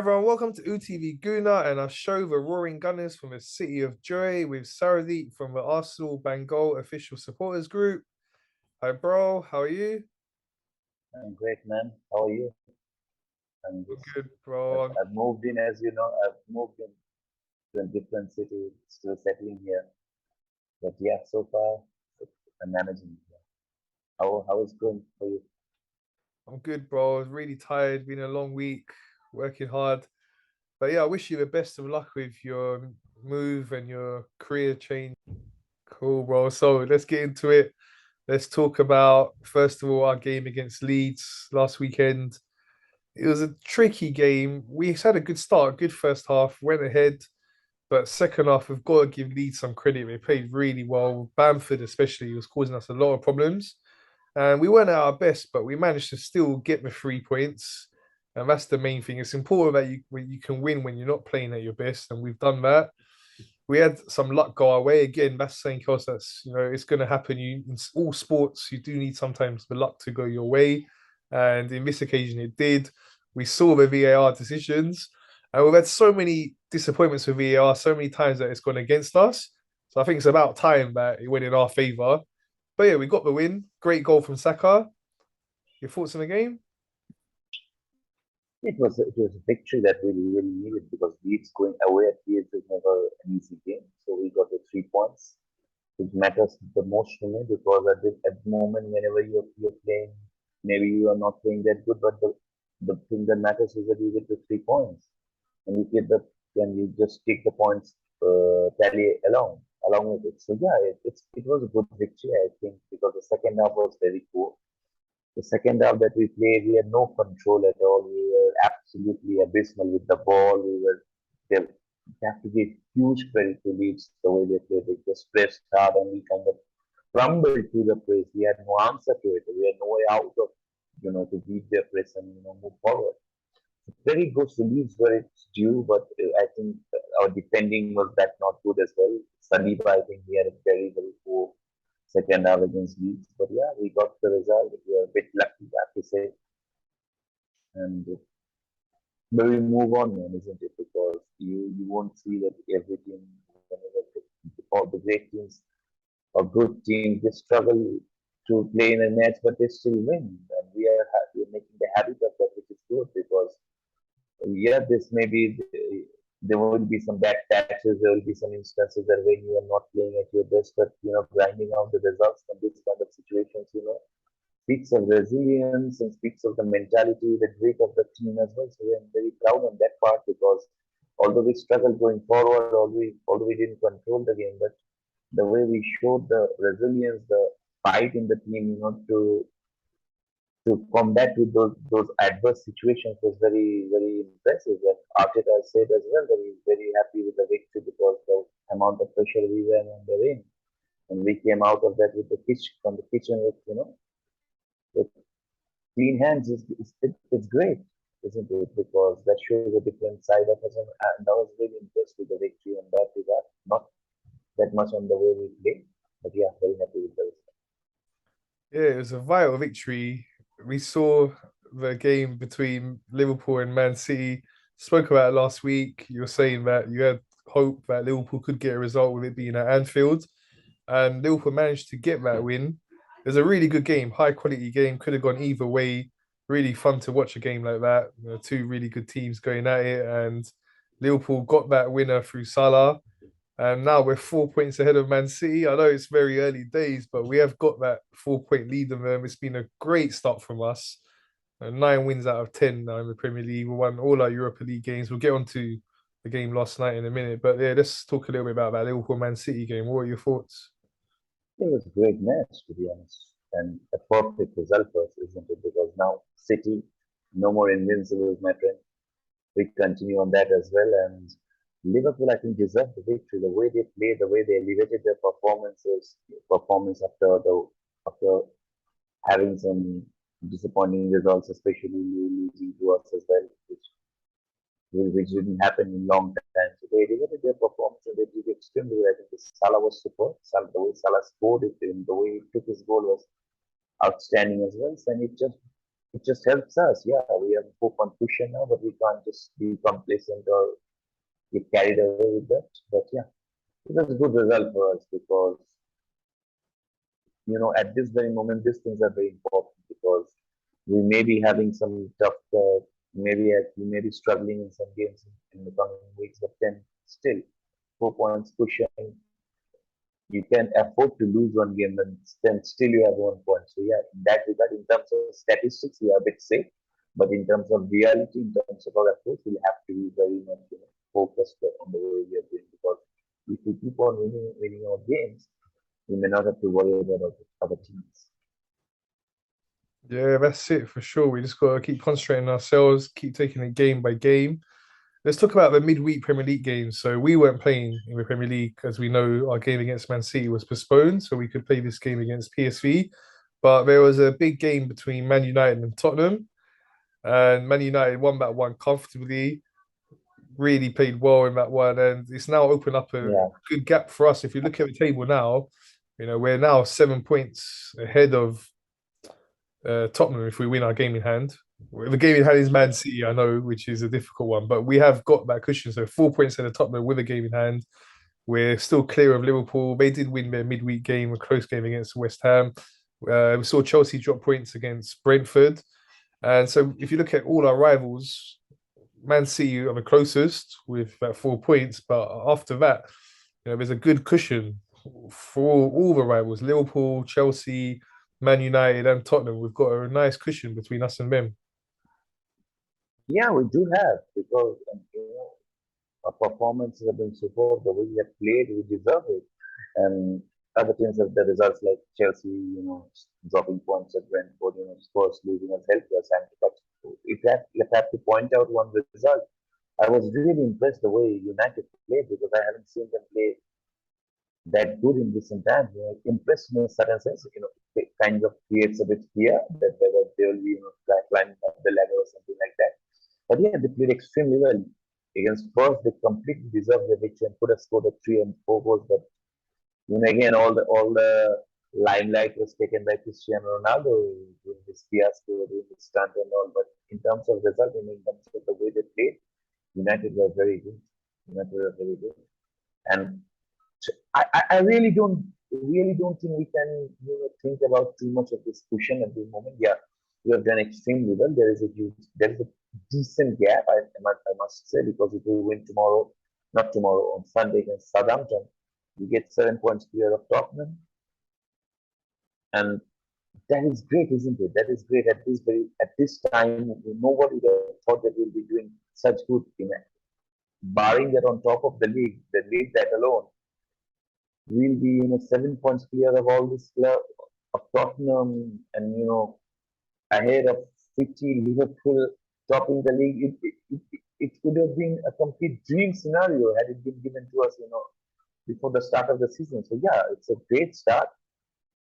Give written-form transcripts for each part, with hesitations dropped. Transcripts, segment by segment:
everyone, welcome to UTV Guna and our show, The Roaring Gunners from the City of Joy with Sauradeep from the Arsenal Bengal official supporters group. Hi, bro. How are you? I'm great, man. How are you? I'm I'm just, good, I've, bro. I've moved in, as you know, I've moved in to a different city, still settling here. But yeah, so far, I'm managing. How is going for you? I'm good, bro. I was really tired. Been a long week, working hard. But yeah, I wish you the best of luck with your move and your career change. Cool, bro. So let's get into it. Let's talk about, first of all, our game against Leeds last weekend. It was a tricky game. We had a good start, good first half, went ahead, but second half, we've got to give Leeds some credit. They played really well. Bamford, especially, was causing us a lot of problems. And we weren't at our best, but we managed to still get the 3 points. And that's the main thing. It's important that you can win when you're not playing at your best, and we've done that. We had some luck go our way again. That's something else that's it's going to happen. You in all sports, you do need sometimes the luck to go your way, and in this occasion, it did. We saw the VAR decisions, and we've had so many disappointments with VAR, so many times that it's gone against us. So I think it's about time that it went in our favour. But yeah, we got the win. Great goal from Saka. Your thoughts on the game? It was a victory that we really needed because Leeds going away at Leeds is never an easy game. So we got the 3 points, which matters the most to me because at the moment, whenever you're playing, maybe you are not playing that good, but the thing that matters is that you get the 3 points. And you get the then you just take the points tally along with it. So yeah, it was a good victory, I think, because the second half was very poor. The second half that we played, we had no control at all. We were absolutely abysmal with the ball. They have to give huge credit to Leeds the way they played. They just pressed hard and we kind of crumbled through the press. We had no answer to it. We had no way out of, to beat their press and move forward. Very good release where it's due, but I think our defending was that not good as well. Saliba, I think he had a very poor second half against Leeds, but yeah, we got the result. We are a bit lucky, I have to say, and but we move on, man, isn't it? Because you won't see that every team, whenever all the great teams or good teams, they struggle to play in a match, but they still win, and we are making the habit of that, which is good because yeah, this may be there will be some bad patches. There will be some instances that when you are not playing at your best, but grinding out the results from this kind of situations, speaks of resilience and speaks of the mentality, the grit of the team as well. So I'm very proud on that part because although we struggled going forward, although we didn't control the game, but the way we showed the resilience, the fight in the team, to combat with those adverse situations was very impressive. And Arteta said as well that he's very happy with the victory because the amount of pressure we were under in, and we came out of that with the from the kitchen with with clean hands. It's great, isn't it? Because that shows a different side of us, and I was really impressed with the victory on that regard. Not that much on the way we played, but yeah, very happy with the result. Yeah, it was a vital victory. We saw the game between Liverpool and Man City. Spoke about it last week. You were saying that you had hope that Liverpool could get a result with it being at Anfield, and Liverpool managed to get that win. It was a really good game, high quality game. Could have gone either way. Really fun to watch a game like that. Two really good teams going at it, and Liverpool got that winner through Salah. And now we're 4 points ahead of Man City. I know it's very early days, but we have got that 4 point lead on them. It's been a great start from us. 9 wins out of 10 now in the Premier League. We won all our Europa League games. We'll get on to the game last night in a minute. But yeah, let's talk a little bit about that Liverpool Man City game. What are your thoughts? It was a great match, to be honest, and a perfect result for us, isn't it? Because now City, no more invincibles, my friend. We continue on that as well, and Liverpool, I think, deserved the victory. The way they played, the way they elevated their performance after having some disappointing results, especially losing to us as well, which didn't happen in a long time. So they elevated their performance and they did extremely well. I think Salah was superb. The way Salah scored it and the way he took his goal was outstanding as well. So, and it just it just helps us. Yeah, we have a 4 point cushion now, but we can't just be complacent or get carried away with that. But yeah, it was a good result for us because at this very moment, these things are very important because we may be having some tough, we may be struggling in some games in the coming weeks, but then still 4 points cushion, you can afford to lose one game and then still you have 1 point. So yeah, in that regard, in terms of statistics, we are a bit safe. But in terms of reality, in terms of our approach, we'll have to be very much focused on the way we are doing because if we keep on winning our games, we may not have to worry about other teams. Yeah, that's it for sure. We just got to keep concentrating on ourselves, keep taking it game by game. Let's talk about the midweek Premier League games. So we weren't playing in the Premier League as we know our game against Man City was postponed, so we could play this game against PSV. But there was a big game between Man United and Tottenham, and Man United won that one comfortably. Really played well in that one, and it's now opened up a Yeah, good gap for us. If you look at the table now, we're now 7 points ahead of Tottenham if we win our game in hand. The game in hand is Man City, I know, which is a difficult one, but we have got that cushion. So 4 points at the Tottenham with a game in hand. We're still clear of Liverpool. They did win their midweek game, a close game against West Ham. We saw Chelsea drop points against Brentford. And so if you look at all our rivals, Man City are the closest with about 4 points. But after that, there's a good cushion for all the rivals Liverpool, Chelsea, Man United, and Tottenham. We've got a nice cushion between us and them. yeah, we do have because our performances have been superb. The way we have played, we deserve it. And other teams have the results like Chelsea, dropping points at Brentford, Spurs losing has helped us. And but if I have to point out one result, I was really impressed the way United played because I haven't seen them play that good in recent times. It impressed me in a certain sense. It kind of creates a bit fear that whether they will be, climbing up the ladder or something like that. But yeah, they played extremely well. Against Spurs, they completely deserved the victory and could have scored a 3 and 4 goals. But again, all the limelight was taken by Cristiano Ronaldo doing his fiasco, doing his stunt and all. But in terms of result, in terms of the way they played, United were very good. United were very good. And I really don't think we can think about too much of this cushion at the moment. Yeah, we have done extremely well. There is a decent gap. I must say because if we win tomorrow, not tomorrow on Sunday against Southampton, we get 7 points clear of Tottenham, and that is great, isn't it? That is great at this time. Nobody would have thought that we'll be doing such good in it. Barring that on top of the league that alone we'll be 7 points clear of all this club of Tottenham and ahead of City, Liverpool topping the league. It could have been a complete dream scenario had it been given to us, before the start of the season. So yeah, it's a great start.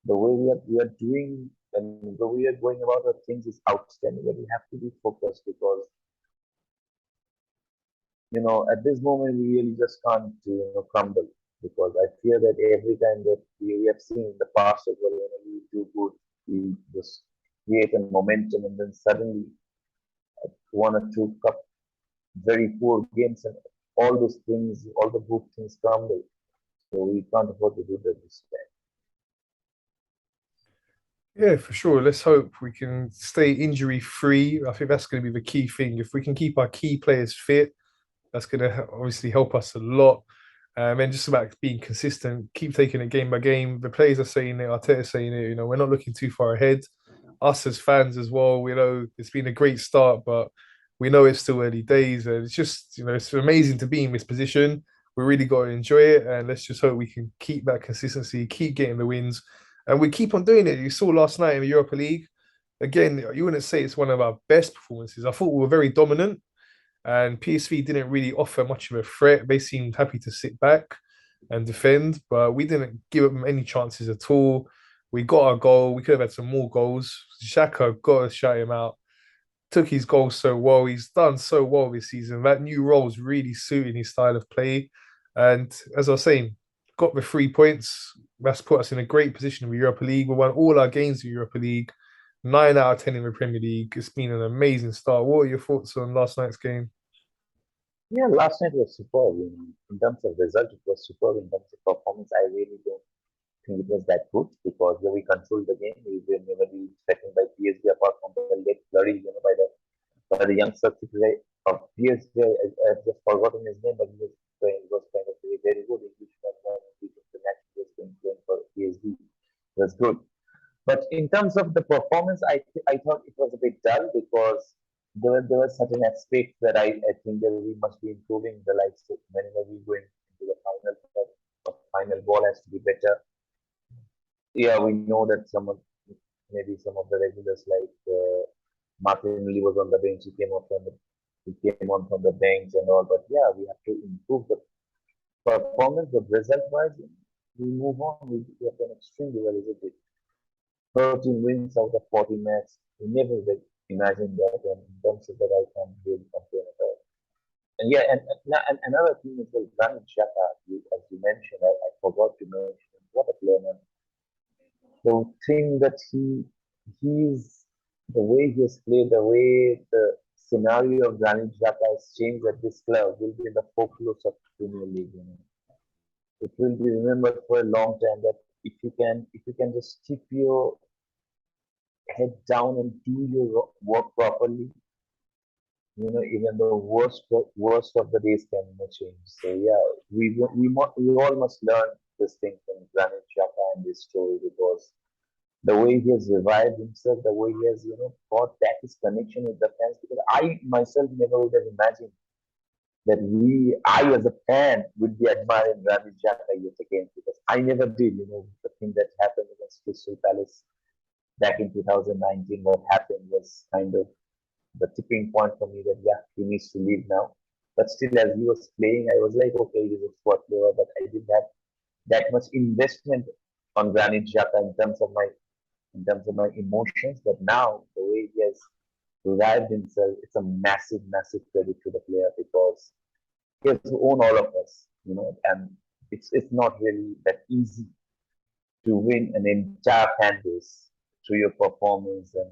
The way we are doing and the way we are going about our things is outstanding. But we have to be focused because at this moment we really just can't crumble because I fear that every time that we have seen in the past as well, we do good, we just create a momentum and then suddenly 1 or 2 very poor games and all those things, all the good things crumble. So we can't afford to do that this time. Yeah, for sure. Let's hope we can stay injury free. I think that's going to be the key thing. If we can keep our key players fit, that's going to obviously help us a lot. And just about being consistent, keep taking it game by game. The players are saying it, Arteta's saying it. We're not looking too far ahead. Us as fans as well, we know it's been a great start, but we know it's still early days. And it's just, it's amazing to be in this position. We really got to enjoy it. And let's just hope we can keep that consistency, keep getting the wins. And we keep on doing it. You saw last night in the Europa League. Again, you wouldn't say it's one of our best performances. I thought we were very dominant and PSV didn't really offer much of a threat. They seemed happy to sit back and defend, but we didn't give them any chances at all. We got our goal. We could have had some more goals. Xhaka got to shout him out. Took his goal so well. He's done so well this season. That new role is really suiting his style of play. And as I was saying, got the 3 points. That's put us in a great position in the Europa League. We won all our games in the Europa League. 9 out of 10 in the Premier League. It's been an amazing start. What are your thoughts on last night's game? Yeah, last night was superb. In terms of result, it was superb. In terms of performance, I really don't think it was that good because we controlled the game. We were never really threatened by PSG apart from the late flurry, by the young substitute of PSG. I've just forgotten his name, but he was kind of very good. Englishman, international was playing for PSG. It was good. But in terms of the performance, I thought it was a bit dull because there were certain aspects that I think that we must be improving. The likes of whenever we go into the final ball has to be better. Yeah, we know that maybe some of the regulars like Martin Lee was on the bench. He came on from the bench and all. But yeah, we have to improve the performance. But result-wise, we move on. We have done extremely well, isn't it? 13 wins out of 40 matches. We never would imagine that, and in terms of that, I can't really complain at all. And yeah, and another thing is well, Granit Xhaka, as you mentioned, I forgot to mention, what a player, man. The thing that he's, the way he has played, the way the scenario of Granit Xhaka has changed at this club will be in the folklore of Premier League. It will be remembered for a long time that if you can just keep your head down and do your work properly, even the worst of the days can change. So yeah, we all must learn this thing from Granit Xhaka and this story because the way he has revived himself, the way he has got back his connection with the fans. Because I myself never would have imagined that I as a fan would be admiring Granit Xhaka yet again because I never did. The thing that happened against Crystal Palace back in 2019, what happened was kind of the tipping point for me that yeah, he needs to leave now. But still, as he was playing, I was like, okay, he's a squad player, but I didn't have that much investment on Granit Xhaka in terms of my emotions. But now, the way he has revived himself, it's a massive, massive credit to the player because he has owned all of us, and it's not really that easy to win an entire fan base through your performance, and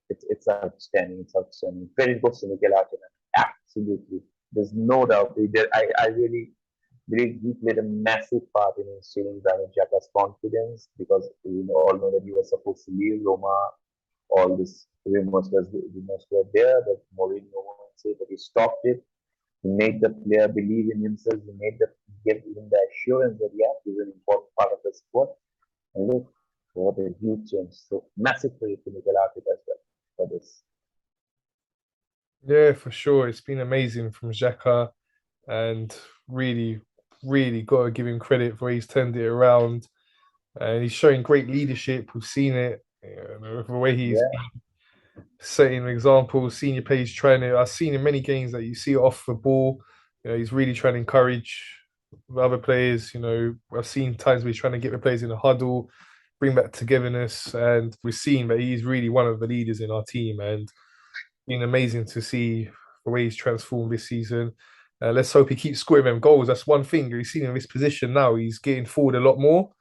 it's outstanding. It's outstanding. Credit goes to Mikel Arteta. Absolutely. There's no doubt. I really believe he played a massive part in instilling Granit Xhaka's confidence because we all know that he was supposed to leave Roma. All this rumors were there that Mourinho won't say, but he stopped it. He made the player believe in himself. He gave him the assurance that yeah, he's an important part of the squad. And look, what a huge change. So massive credit to Mikel Arteta as well for this. Yeah, for sure. It's been amazing from Xhaka and really, really got to give him credit for he's turned it around and he's showing great leadership. We've seen it, the way he's Yeah, setting examples, senior players trying to. I've seen in many games that you see it off the ball. He's really trying to encourage the other players. I've seen times where he's trying to get the players in a huddle, bring back togetherness, and we've seen that he's really one of the leaders in our team. And been amazing to see the way he's transformed this season. Let's hope he keeps scoring them goals. That's one thing we've seen in this position now. He's getting forward a lot more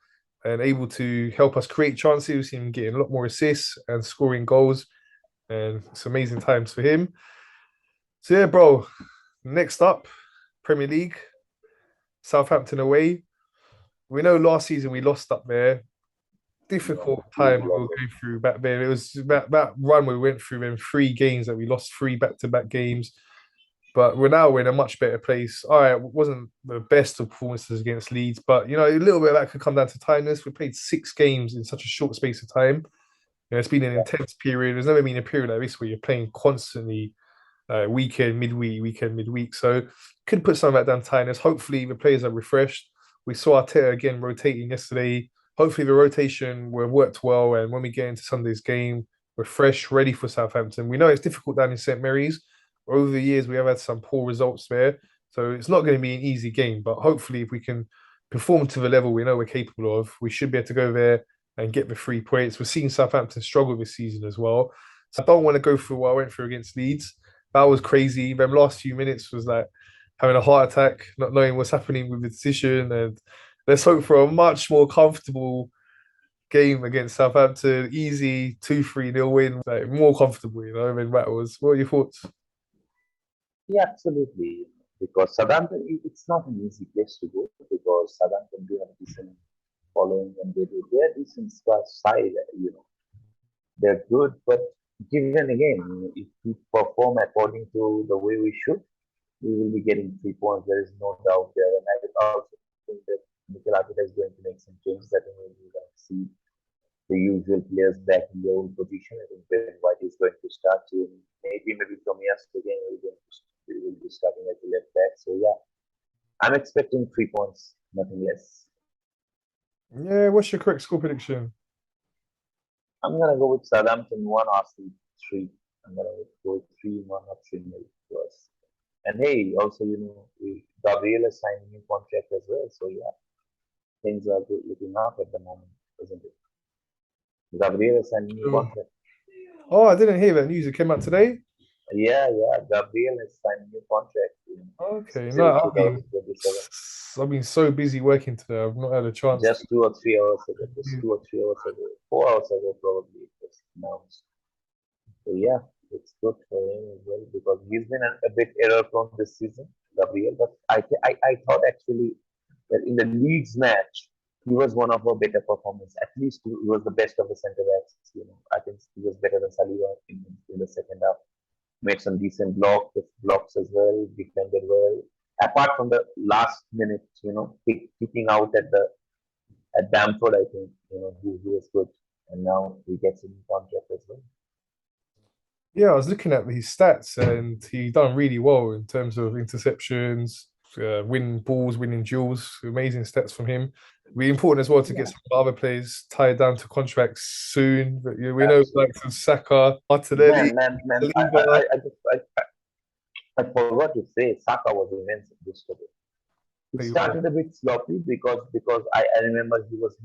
and able to help us create chances. We've seen him getting a lot more assists and scoring goals. And it's amazing times for him. So yeah, bro. Next up, Premier League, Southampton away. We know last season we lost up there. yeah, Difficult huge time we were losses. going through back then. It was that run we went through in 3 games that we lost 3 back-to-back games. But we're in a much better place. All right, it wasn't the best of performances against Leeds, but a little bit of that could come down to tiredness. We played 6 games in such a short space of time. It's been an Yeah, intense period. There's never been a period like this where you're playing constantly, weekend, midweek. So could put some of that down to tiredness. Hopefully the players are refreshed. We saw Arteta again rotating yesterday. Hopefully the rotation will worked well, and when we get into Sunday's game, we're fresh, ready for Southampton. We know it's difficult down in St Mary's. Over the years, we have had some poor results there, so it's not going to be an easy game. But hopefully, if we can perform to the level we know we're capable of, we should be able to go there and get the 3 points. We're seeing Southampton struggle this season as well. So I don't want to go through what I went through against Leeds. That was crazy. Them last few minutes was like having a heart attack, not knowing what's happening with the decision. And let's hope for a much more comfortable game against Southampton, easy 2-3 nil win, like more comfortable, you know, than Rattles. What are your thoughts? Yeah, absolutely. Because Southampton, it's not an easy place to go because Southampton do have a decent following and they're decent side, they're good, but given again, if we perform according to the way we should, we will be getting 3 points. There is no doubt there. And I also think that Mikel Arteta is going to make some changes. I think we're going to see the usual players back in their own position. I think Ben White is going to start. Maybe Tomias again will be starting at the left back. So yeah, I'm expecting 3 points, nothing less. Yeah, what's your correct score prediction? I'm gonna go with Southampton 1, Arsenal 3. I'm gonna go with 3-1 or 3-0 to us. And hey, also, Gabriel has signed a new contract as well. So yeah, things are good, looking up at the moment, isn't it? Gabriel has signed a new Sure. contract. Oh, I didn't hear that news. It came out today. Yeah. Gabriel has signed a new contract Okay, no, till 2027. I've been so busy working today. I've not had a chance to. Just 2 or 3 hours ago. Just 2 or 3 hours ago. 4 hours ago, probably it was announced. So yeah, it's good for him as well because he's been a bit error prone this season, Gabriel. But I thought actually that in the Leeds match, he was one of our better performers. At least he was the best of the centre backs. I think he was better than Saliba in the second half. Made some decent blocks as well. Defended well. Apart from the last minute, kicking out at Bamford, I think he was good, and now he gets a new contract as well. Yeah, I was looking at his stats and he done really well in terms of interceptions, winning balls, winning duels. Amazing stats from him. Really important as well to get Yeah, some other players tied down to contracts soon. But yeah, we know like absolutely. Saka, Martinelli, Man, Saliba. I forgot to say Saka was immense yesterday. He He was. started a bit sloppy because I remember he lost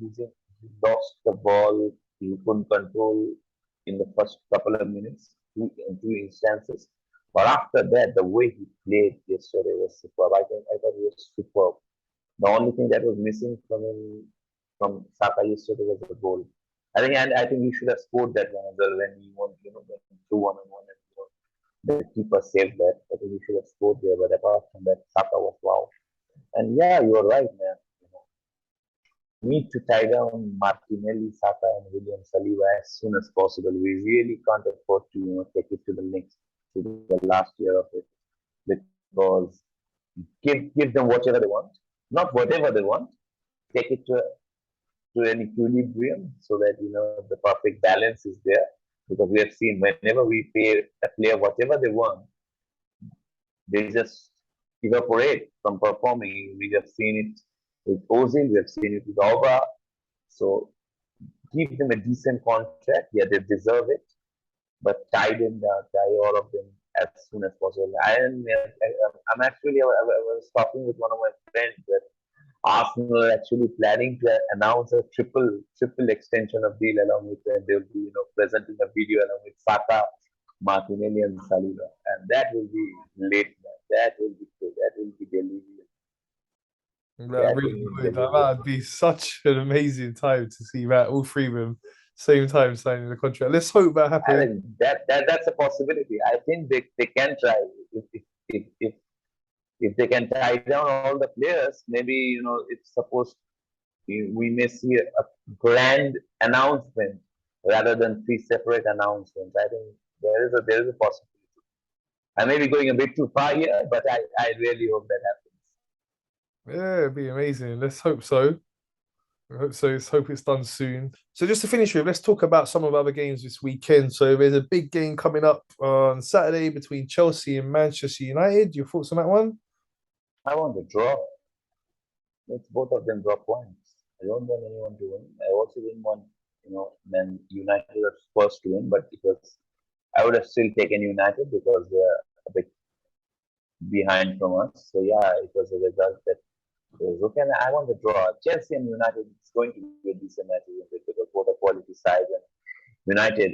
the ball, he couldn't control in the first couple of minutes, two instances. But after that, the way he played yesterday was superb. I thought he was superb. The only thing that was missing from Saka yesterday was the goal. I think he should have scored that one as well when he won, when he threw 1-on-1 and the keeper saved that. I think he should have scored there, but apart from that, Saka was wow. And yeah, you're right, man. Need to tie down Martinelli, Saka, and William Saliba as soon as possible. We really can't afford to, take it to the last year of it, because give them whatever they want, not whatever they want. Take it to an equilibrium so that the perfect balance is there. Because we have seen whenever we pay a player whatever they want, they just evaporate from performing. We have seen it with Ozil, we have seen it with Auba. So give them a decent contract. Yeah, they deserve it, but tie all of them as soon as possible. I'm actually, I was talking with one of my friends that Arsenal are actually planning to announce a triple extension of deal along with them. They'll be, presenting a video along with Saka, Martinelli, and Saliba, and that will be late, man. That will be good. That will be delirious. Yeah, I That really will be would. That delirious. would be such an amazing time to see that all three of them same time signing the contract. Let's hope that I happens. mean, that's a possibility. I think they can try if if they can tie down all the players. Maybe it's supposed we may see a grand announcement rather than three separate announcements. I think there is a possibility. I may be going a bit too far here, but I really hope that happens. Yeah, it'd be amazing. Let's hope so. I hope so. Let's hope it's done soon. So just to finish with, let's talk about some of the other games this weekend. So there's a big game coming up on Saturday between Chelsea and Manchester United. Your thoughts on that one? I want to draw. Let's both of them draw points. I don't want anyone to win. I also didn't want Man United at first to win, but because I would have still taken United because they're a bit behind from us. So yeah, it was a result that was okay. And I want to draw. Chelsea and United is going to be a decent match, isn't it? Because both are quality sides and United,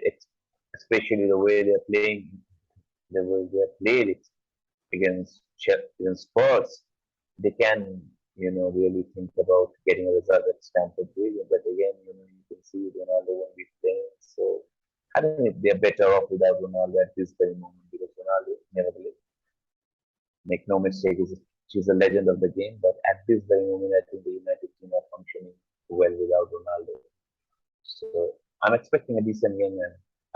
especially the way they're playing, the way they're played it against Spurs, they can really think about getting a result at Stamford Bridge. But again, you can see Ronaldo won't be playing. So I think they're better off without Ronaldo at this very moment because Ronaldo, nevertheless, make no mistake, she's a legend of the game. But at this very moment, I think the United team are functioning well without Ronaldo. So I'm expecting a decent game,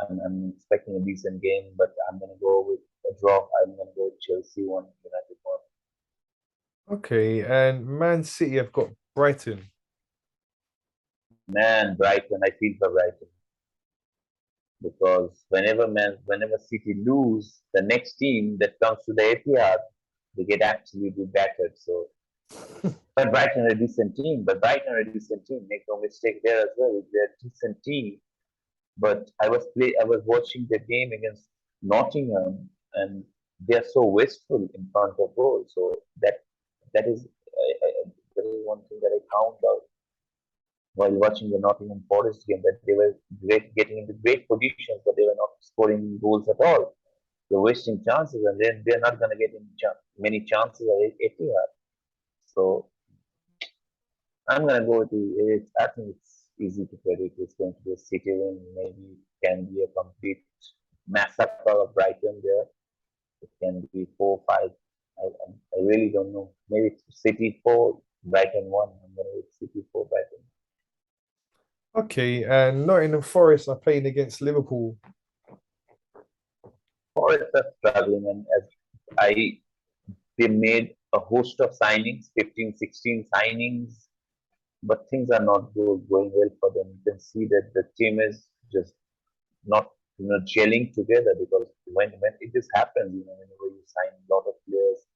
and I'm expecting a decent game. But I'm going to go with a draw. I'm going to go with Chelsea 1, United 1. Okay, and Man City have got Brighton. Man, Brighton, I feel for Brighton because whenever City lose, the next team that comes to the Etihad, they get absolutely battered. So, but Brighton are a decent team. Make no mistake there as well. They're a decent team. But I was watching the game against Nottingham, and they are so wasteful in front of goal. So that is that is one thing that I found out while watching the Nottingham Forest game, that they were getting into great positions, but they were not scoring goals at all. They're wasting chances, and then they're not going to get many chances at Etihad. So I'm going to go with I think it's easy to predict. It's going to be a City win. Maybe it can be a complete massacre of Brighton there. It can be 4-5. I really don't know. Maybe it's City 4, Brighton 1. I'm going to go with City 4, Brighton. Okay, and Nottingham Forest are playing against Liverpool. Forest are struggling, and as they made a host of signings, 15, 16 signings, but things are not going well for them. You can see that the team is just not gelling together because when it just happens, whenever you sign a lot of players,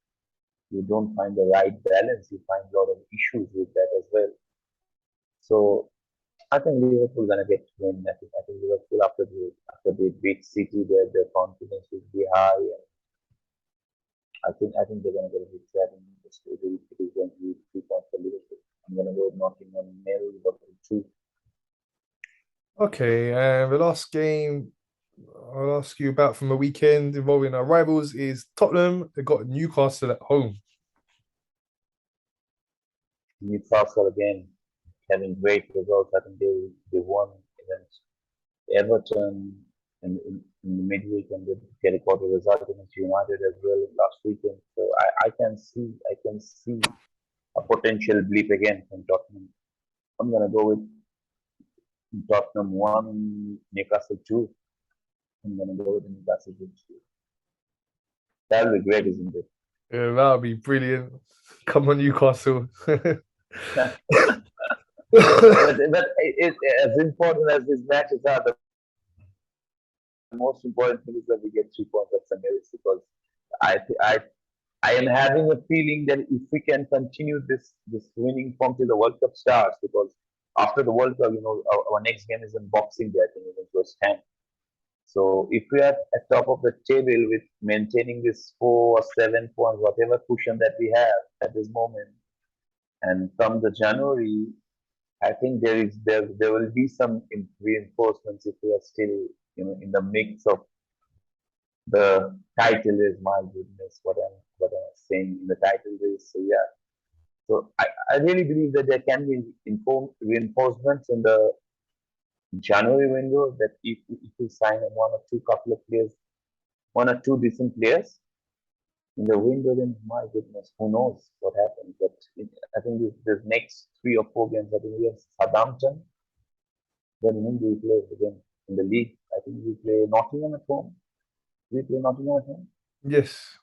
you don't find the right balance. You find a lot of issues with that as well. So I think Liverpool gonna get to win. I think Liverpool after they beat City, their confidence will be high, and I think they're gonna get a big set. And it is going to be 3 points for Liverpool. I'm gonna go with Nottingham nil, Liverpool 2. Okay, and the last game I'll ask you about from the weekend involving our rivals is Tottenham. They got Newcastle at home. Newcastle again having great results. I think they won against Everton in the midweek, and they get a quarter result against United as well last weekend. So I can see a potential blip again from Tottenham. I'm gonna go with Tottenham 1, Newcastle 2. I'm gonna go with Newcastle 2. That'll be great, isn't it? Yeah, that would be brilliant. Come on, Newcastle. but as important as these matches are, the most important thing is that we get 3 points at St. Mary's because I, I I am having a feeling that if we can continue this winning form till the World Cup starts, because after the World Cup, our next game is in Boxing Day, I think, against West Ham. So if we are at top of the table with maintaining this 4 or 7 points, whatever cushion that we have at this moment, and come the January, I think there will be some reinforcements if we are still in the mix of the title is. My goodness, what I'm saying in the title is. So yeah, so I really believe that there can be reinforcements in the January window, that if we sign one or two decent players in the window, then my goodness, who knows what happens. But I think this next 3 or 4 games, I think we have Southampton. Then whom do we play again in the league? I think we play Nottingham at home. We play Nottingham at home. Yes.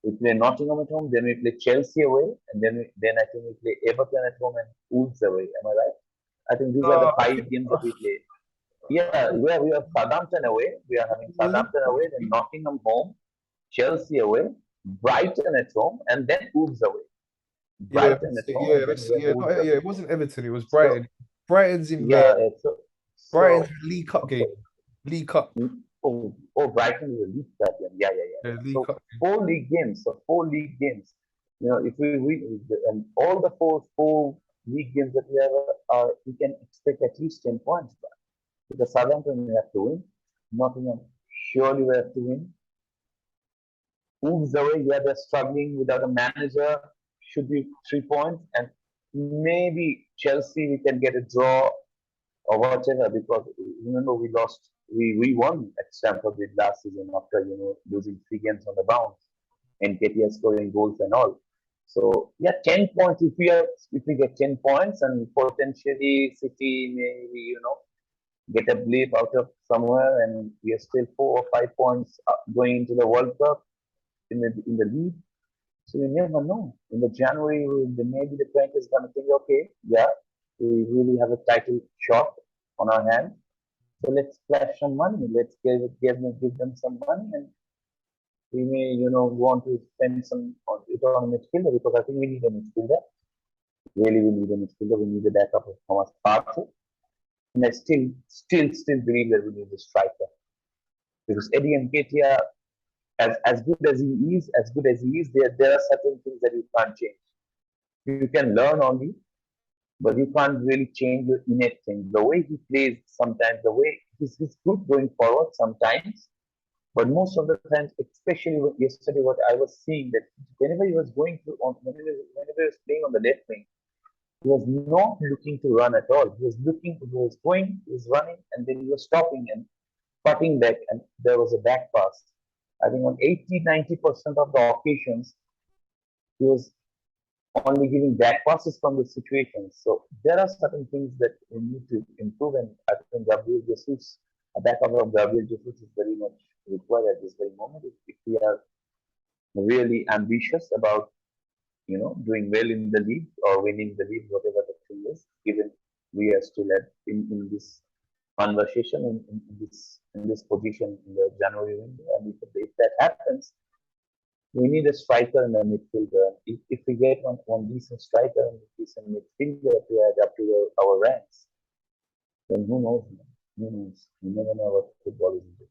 We play Nottingham at home, then we play Chelsea away, and then I think we play Everton at home and Wolves away. Am I right? I think these are the I 5 games that we play. Yeah, we have Southampton away. We are having think Southampton away, then Nottingham home, Chelsea away, Brighton at home, and then Wolves away. yeah, Brighton at home, yeah, and then we have Wolves yeah. away. It wasn't Everton. It was So Brighton. Brighton's in the yeah, Brighton's so League Cup game. League Cup. Brighton is a league champion. Yeah. The League So Cup. 4 league games. If we win, and all the four league games that we have we can expect at least 10 points back. Because Southampton we have to win. Nottingham surely we have to win. Wolves away, yeah, they're struggling without a manager. should be 3 points, and maybe Chelsea we can get a draw or whatever, because remember we won at Stamford Bridge last season after losing 3 games on the bounce and Ketia scoring goals and all. So yeah, 10 points if we get 10 points, and potentially City maybe get a blip out of somewhere, and we are still 4 or 5 points going into the World Cup in the league. So you never know. In the January, maybe the bank is going to think, okay, yeah, we really have a title shot on our hand. So let's splash some money. Let's give them some money, and we may, want to spend some on it on a midfielder, because I think we need a midfielder. Really, we need a midfielder. We need the backup of Thomas Partey. And I still believe that we need a striker, because Eddie Nketiah, as good as he is, there are certain things that you can't change. You can learn only, but you can't really change your innate thing. The way he plays sometimes, the way he's good going forward sometimes, but most of the times, especially yesterday, what I was seeing, that whenever he was whenever he was playing on the left wing, he was not looking to run at all. He was running, and then he was stopping and cutting back, and there was a back pass. I think on 80-90% of the occasions, he was only giving back passes from the situations. So there are certain things that we need to improve, and I think a backup of Gabriel Jesus is very much required at this very moment. If we are really ambitious about doing well in the league or winning the league, whatever the thing is, given we are still in this conversation in this position in the January window, and if that happens, we need a striker and a midfielder. If we get one decent striker and a decent midfielder to add up to our ranks, then who knows, man? Who knows? You never know what football is.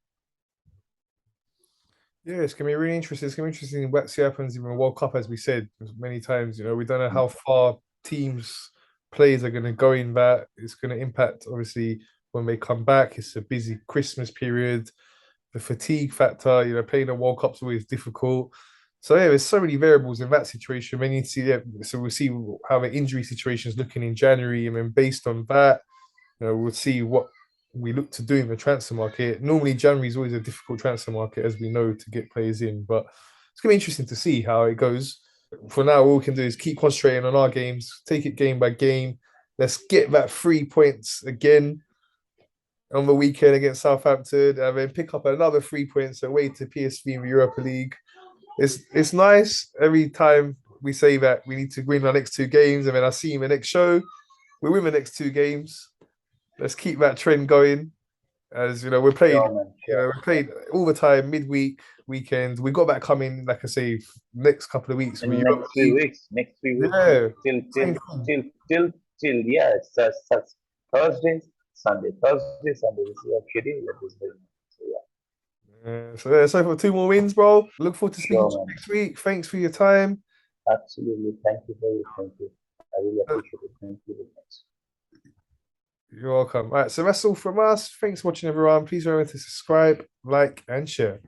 Yeah, it's gonna be really interesting. It's gonna be interesting what happens in the World Cup, as we said many times. We don't know how far teams players are gonna go in that. It's gonna impact obviously when they come back. It's a busy Christmas period. The fatigue factor, playing a World Cup's always difficult. So yeah, there's so many variables in that situation. We need to see, so we'll see how the injury situation is looking in January, and then based on that, we'll see what we look to do in the transfer market. Normally, January is always a difficult transfer market, as we know, to get players in. But it's gonna be interesting to see how it goes. For now, all we can do is keep concentrating on our games, take it game by game. Let's get that 3 points again on the weekend against Southampton, and then pick up another 3 points away to PSV in the Europa League. It's nice every time we say that we need to win our next 2 games, and then I see in the next show we win the next 2 games. Let's keep that trend going. As we're playing, Sure, man, sure. we're playing all the time, midweek, weekend. We got that coming, like I say, next couple of weeks. In next 3 weeks, Yeah, till yeah, it's Thursday, Sunday. This is our schedule at this very moment. So yeah. So for 2 more wins, bro. Look forward to speaking to you Man. next week. Thanks for your time. Absolutely. Thank you for Thank you. I really appreciate it. Thank you very much. You're welcome. All right, so that's all from us. Thanks for watching, everyone. Please remember to subscribe, like, and share.